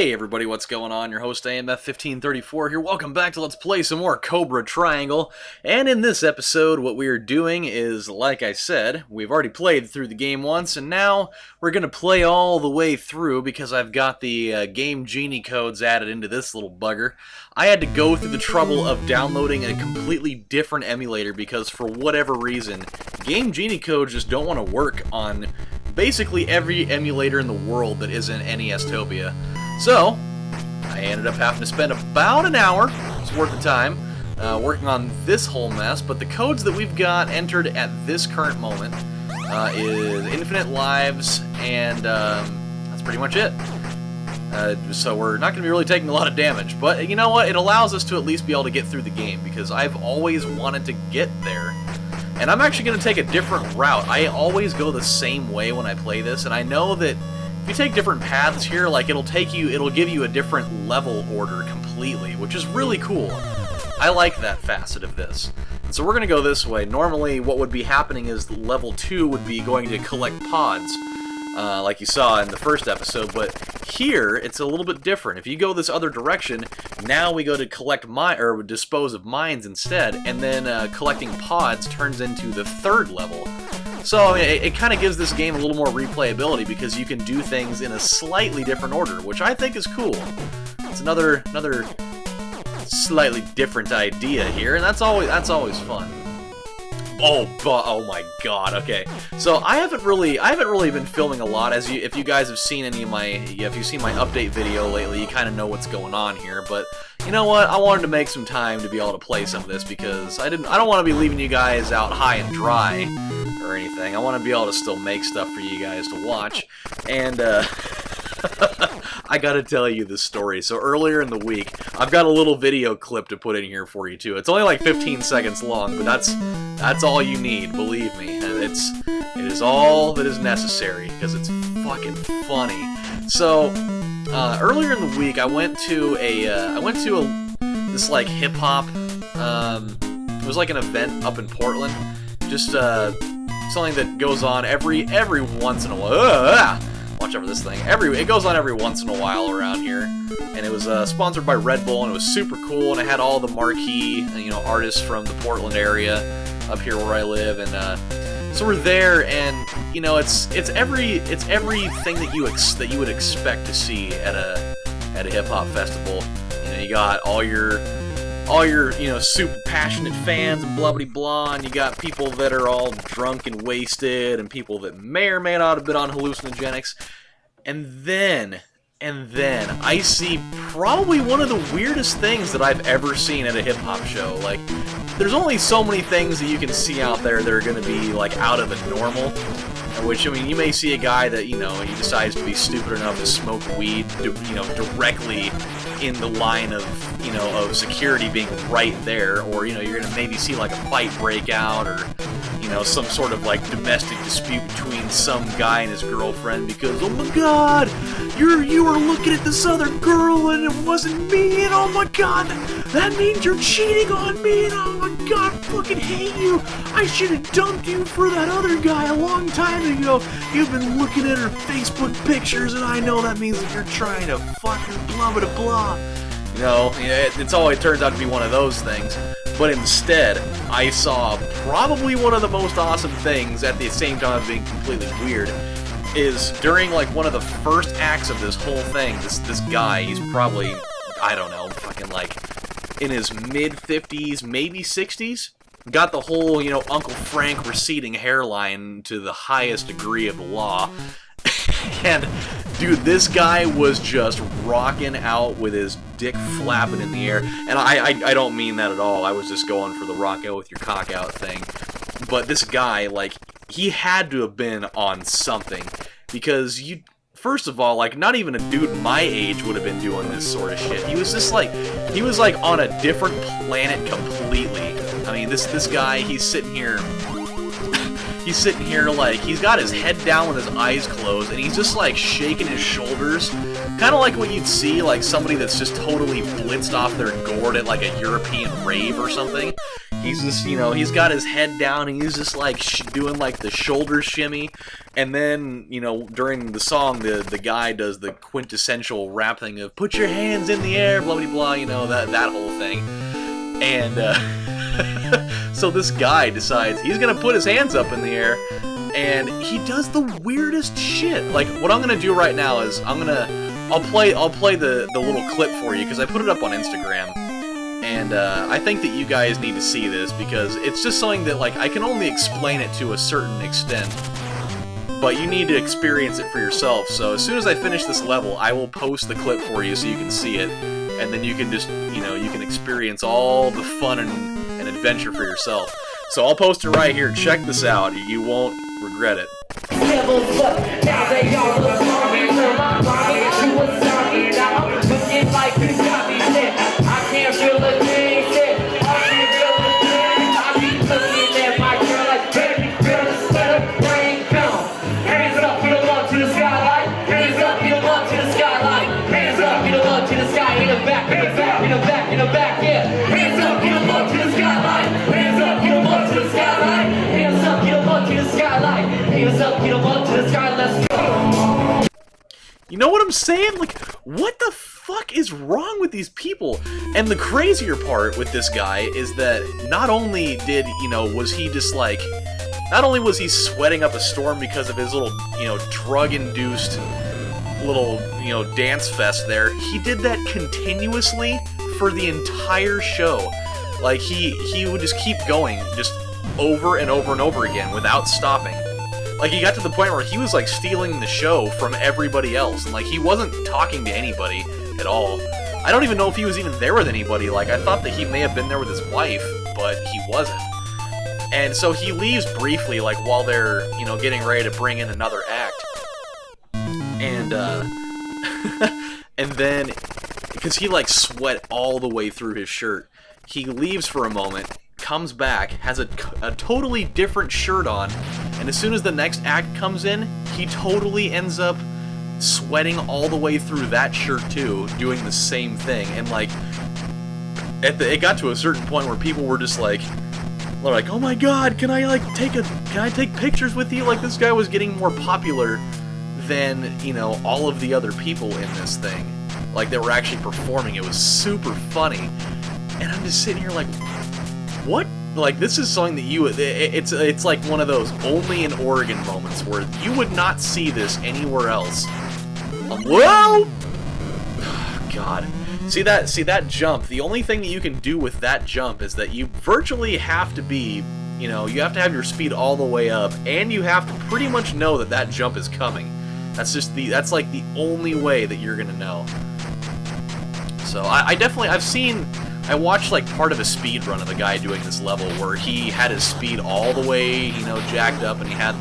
Hey everybody, what's going on? Your host AMF1534 here. Welcome back to Let's Play some more Cobra Triangle. And in this episode, what we are doing is, like I said, we've already played through the game once, and now we're going to play all the way through because I've got the Game Genie codes added into this little bugger. I had to go through the trouble of downloading a completely different emulator because for whatever reason, Game Genie codes just don't want to work on basically every emulator in the world that isn't NES-topia. So, I ended up having to spend about an hour, it's worth the time, working on this whole mess, but the codes that we've got entered at this current moment is infinite lives, and that's pretty much it. So we're not going to be really taking a lot of damage, but you know what, it allows us to at least be able to get through the game, because I've always wanted to get there. And I'm actually going to take a different route. I always go the same way when I play this, and I know that if you take different paths here, like it'll give you a different level order completely, which is really cool. I like that facet of this. And so we're going to go this way. Normally what would be happening is level 2 would be going to collect pods, like you saw in the first episode, but here it's a little bit different. If you go this other direction, now we go to collect or dispose of mines instead, and then collecting pods turns into the third level. So it kind of gives this game a little more replayability because you can do things in a slightly different order, which I think is cool. It's another slightly different idea here, and that's always fun. Oh my God! Okay, so I haven't really been filming a lot. If you guys have seen any of my if you've seen my update video lately, you kind of know what's going on here. But you know what? I wanted to make some time to be able to play some of this because I don't want to be leaving you guys out high and dry or anything. I want to be able to still make stuff for you guys to watch, and I gotta tell you this story. So earlier in the week, I've got a little video clip to put in here for you too. It's only like 15 seconds long, but that's all you need, believe me. It is all that is necessary because it's fucking funny. So earlier in the week, I went to this like hip hop. It was like an event up in Portland. Just something that goes on every once in a while. Watch over this thing. It goes on every once in a while around here, and it was sponsored by Red Bull, and it was super cool. And it had all the marquee, artists from the Portland area up here where I live, and so we're there, and it's everything that you would expect to see at a hip hop festival. You got all your super passionate fans and blah blah blah, and you got people that are all drunk and wasted, and people that may or may not have been on hallucinogenics, and then I see probably one of the weirdest things that I've ever seen at a hip-hop show. Like, there's only so many things that you can see out there that are going to be, like, out of the normal. Which, you may see a guy that, he decides to be stupid enough to smoke weed, directly in the line of, of security being right there, or, you're going to maybe see, like, a fight break out, or, some sort of, like, domestic dispute between some guy and his girlfriend because, oh my God, you were looking at this other girl and it wasn't me, and oh my God, that means you're cheating on me, and oh my God, I fucking hate you. I should have dumped you for that other guy a long time ago. You've been looking at her Facebook pictures, and I know that means that you're trying to fuck her, blah blah blah. It turns out to be one of those things. But instead, I saw probably one of the most awesome things at the same time of being completely weird. Is during like one of the first acts of this whole thing, this guy, he's probably, I don't know, fucking like in his mid-50s, maybe 60s, got the whole, Uncle Frank receding hairline to the highest degree of the law. And, dude, this guy was just rocking out with his dick flapping in the air. And I don't mean that at all. I was just going for the rock out with your cock out thing. But this guy, like, he had to have been on something. Because first of all, like, not even a dude my age would have been doing this sort of shit. He was just like, on a different planet completely. I mean, this guy, he's sitting here like, he's got his head down with his eyes closed, and he's just like shaking his shoulders, kind of like what you'd see like somebody that's just totally blitzed off their gourd at like a European rave or something. He's just, you know, he's got his head down, and he's just, like, doing, like, the shoulder shimmy, and then, you know, during the song, the guy does the quintessential rap thing of, put your hands in the air, blah, blah, blah, you know, that whole thing. And, so this guy decides he's gonna put his hands up in the air, and he does the weirdest shit. Like, what I'm gonna do right now is, I'll play the little clip for you, because I put it up on Instagram. And I think that you guys need to see this, because it's just something that, like, I can only explain it to a certain extent, but you need to experience it for yourself. So as soon as I finish this level, I will post the clip for you so you can see it, and then you can just, you know, you can experience all the fun and adventure for yourself. So I'll post it right here. Check this out. You won't regret it. You know what I'm saying? Like, what the fuck is wrong with these people? And the crazier part with this guy is that not only did, you know, was he just like, not only was he sweating up a storm because of his little, you know, drug-induced little, you know, dance fest there, he did that continuously for the entire show. Like, he would just keep going, just over and over and over again without stopping. Like, he got to the point where he was, like, stealing the show from everybody else, and, like, he wasn't talking to anybody at all. I don't even know if he was even there with anybody. Like, I thought that he may have been there with his wife, but he wasn't. And so he leaves briefly, like, while they're, you know, getting ready to bring in another act. And, and then, because he, like, sweat all the way through his shirt, he leaves for a moment, comes back, has a totally different shirt on, and as soon as the next act comes in, he totally ends up sweating all the way through that shirt too, doing the same thing. And like, it got to a certain point where people were just like, they're like, oh my god, can I take pictures with you? Like, this guy was getting more popular than, you know, all of the other people in this thing. Like, they were actually performing. It was super funny. And I'm just sitting here like, what? Like, this is something that you, it's like one of those only in Oregon moments where you would not see this anywhere else. Whoa! God. See that jump, the only thing that you can do with that jump is that you virtually have to be, you know, you have to have your speed all the way up, and you have to pretty much know that that jump is coming. That's like the only way that you're gonna know. So I watched like part of a speed run of the guy doing this level where he had his speed all the way, you know, jacked up, and he had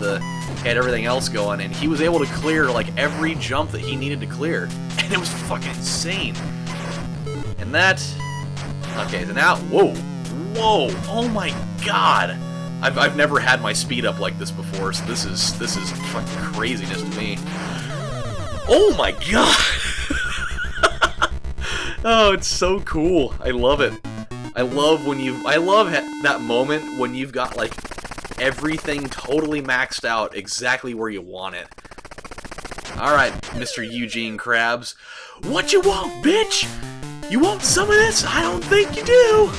everything else going, and he was able to clear like every jump that he needed to clear, and it was fucking insane. And that, okay, so now, whoa, oh my god, I've never had my speed up like this before, so this is fucking craziness to me. Oh my god. Oh, it's so cool. I love it. I love that moment when you've got, like, everything totally maxed out exactly where you want it. Alright, Mr. Eugene Krabs. What you want, bitch? You want some of this? I don't think you do.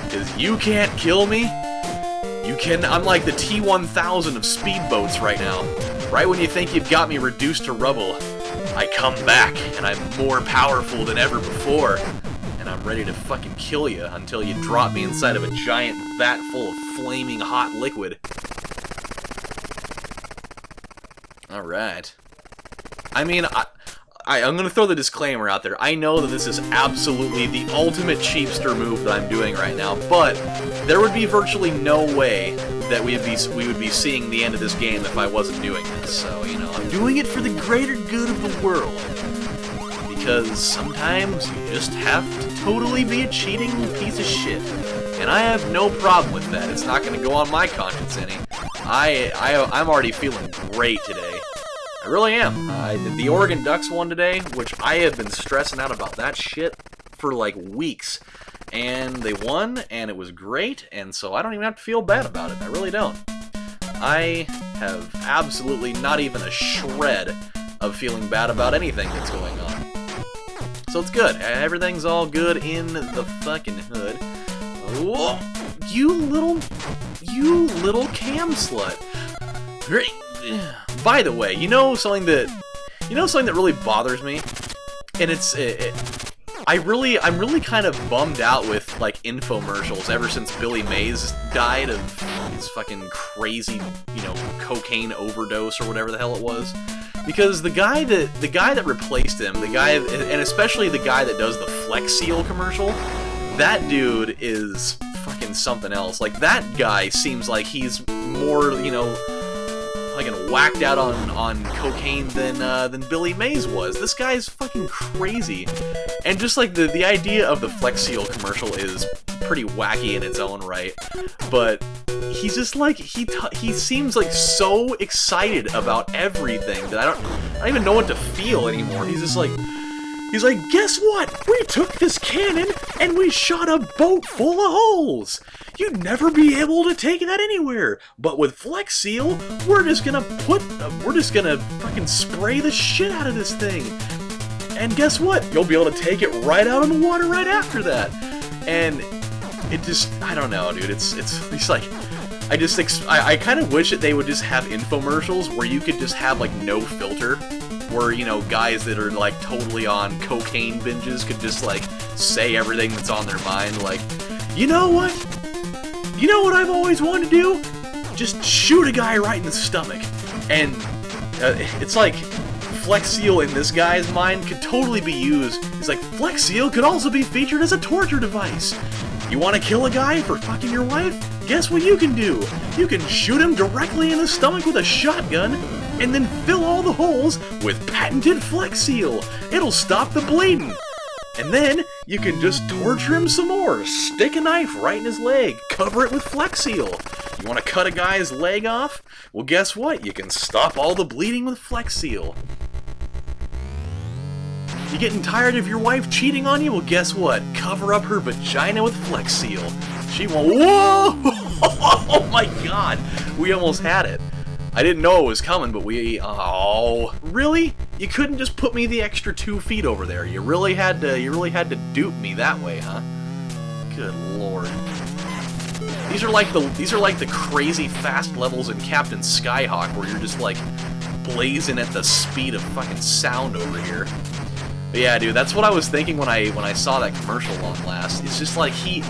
'Cause you can't kill me. I'm like the T-1000 of speedboats right now. Right when you think you've got me reduced to rubble, I come back, and I'm more powerful than ever before, and I'm ready to fucking kill you until you drop me inside of a giant vat full of flaming hot liquid. Alright. I mean, I'm gonna throw the disclaimer out there. I know that this is absolutely the ultimate cheapster move that I'm doing right now, but there would be virtually no way that we would be seeing the end of this game if I wasn't doing this. So, you know, I'm doing it for the greater good of the world. Because sometimes you just have to totally be a cheating piece of shit. And I have no problem with that. It's not going to go on my conscience any. I'm already feeling great today. I really am. I did the Oregon Ducks one today, which I have been stressing out about that shit for like weeks. and they won, and it was great, and so I don't even have to feel bad about it. I really don't. I have absolutely not even a shred of feeling bad about anything that's going on. So it's good. Everything's all good in the fucking hood. Whoa, you little cam slut. By the way, you know something that really bothers me, and I'm really kind of bummed out with like infomercials ever since Billy Mays died of his fucking crazy, cocaine overdose or whatever the hell it was. Because the guy that replaced him, and especially the guy that does the Flex Seal commercial, that dude is fucking something else. Like, that guy seems like he's more, fucking whacked out on cocaine than Billy Mays was. This guy's fucking crazy. And just like the idea of the Flex Seal commercial is pretty wacky in its own right, but he's just like, he seems like so excited about everything that I don't even know what to feel anymore. He's like, guess what? We took this cannon and we shot a boat full of holes. You'd never be able to take that anywhere. But with Flex Seal, we're just gonna fucking spray the shit out of this thing. And guess what? You'll be able to take it right out in the water right after that. And it just, I don't know, dude. It's like, I kind of wish that they would just have infomercials where you could just have like no filter, where, guys that are like totally on cocaine binges could just like say everything that's on their mind. Like, you know what? You know what I've always wanted to do? Just shoot a guy right in the stomach. And it's like, Flex Seal in this guy's mind could totally be used. He's like, Flex Seal could also be featured as a torture device. You want to kill a guy for fucking your wife? Guess what you can do? You can shoot him directly in the stomach with a shotgun, and then fill all the holes with patented Flex Seal. It'll stop the bleeding. And then you can just torture him some more. Stick a knife right in his leg. Cover it with Flex Seal. You want to cut a guy's leg off? Well, guess what? You can stop all the bleeding with Flex Seal. You getting tired of your wife cheating on you? Well, guess what? Cover up her vagina with Flex Seal. She won't. Whoa! Oh my god! We almost had it. I didn't know it was coming, but oh, really? You couldn't just put me the extra 2 feet over there. You really had to dupe me that way, huh? Good lord. These are like the crazy fast levels in Captain Skyhawk, where you're just like blazing at the speed of fucking sound over here. But yeah, dude, that's what I was thinking when I saw that commercial long last. It's just like he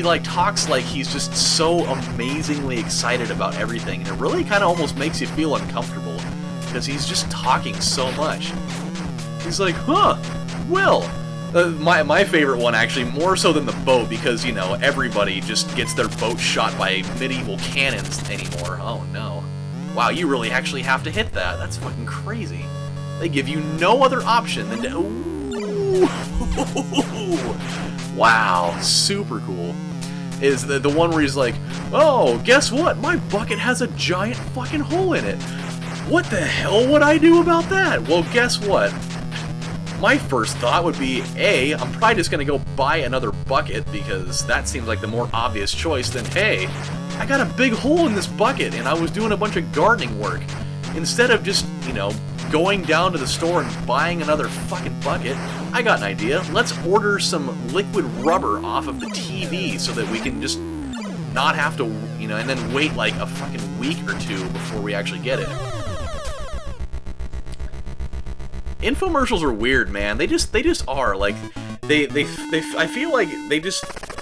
like talks like he's just so amazingly excited about everything, and it really kind of almost makes you feel uncomfortable because he's just talking so much. He's like, huh, well, my favorite one actually, more so than the boat, because everybody just gets their boat shot by medieval cannons anymore. Oh no, wow, you really actually have to hit that. That's fucking crazy. They give you no other option than to... Ooh. Wow, super cool. Is the one where he's like, oh, guess what? My bucket has a giant fucking hole in it. What the hell would I do about that? Well, guess what? My first thought would be, A, I'm probably just going to go buy another bucket, because that seems like the more obvious choice than, hey, I got a big hole in this bucket and I was doing a bunch of gardening work. Instead of just, going down to the store and buying another fucking bucket, I got an idea. Let's order some liquid rubber off of the TV so that we can just not have to, and then wait like a fucking week or 2 before we actually get it. Infomercials are weird, man. They just are. Like, I feel like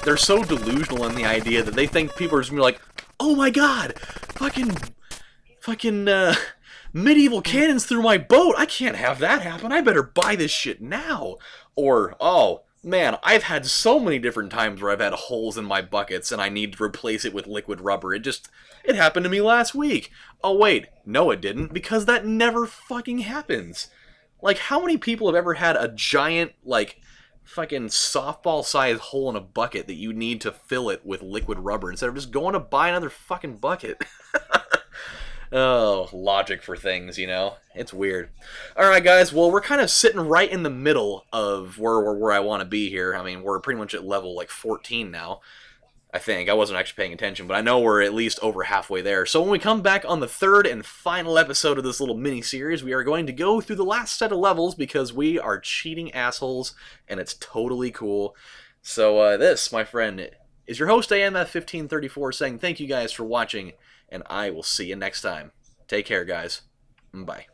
they're so delusional in the idea that they think people are just gonna be like, oh my god, fucking, medieval cannons through my boat. I can't have that happen. I better buy this shit now. Or, oh, man, I've had so many different times where I've had holes in my buckets and I need to replace it with liquid rubber. It happened to me last week. Oh, wait. No, it didn't, because that never fucking happens. Like, how many people have ever had a giant, like, fucking softball-sized hole in a bucket that you need to fill it with liquid rubber instead of just going to buy another fucking bucket? Oh, logic for things, you know? It's weird. Alright, guys, well, we're kind of sitting right in the middle of where I want to be here. I mean, we're pretty much at level, like, 14 now. I think. I wasn't actually paying attention, but I know we're at least over halfway there. So when we come back on the third and final episode of this little mini-series, we are going to go through the last set of levels because we are cheating assholes, and it's totally cool. So this, my friend, is your host AMF1534 saying thank you guys for watching, and I will see you next time. Take care, guys. Bye.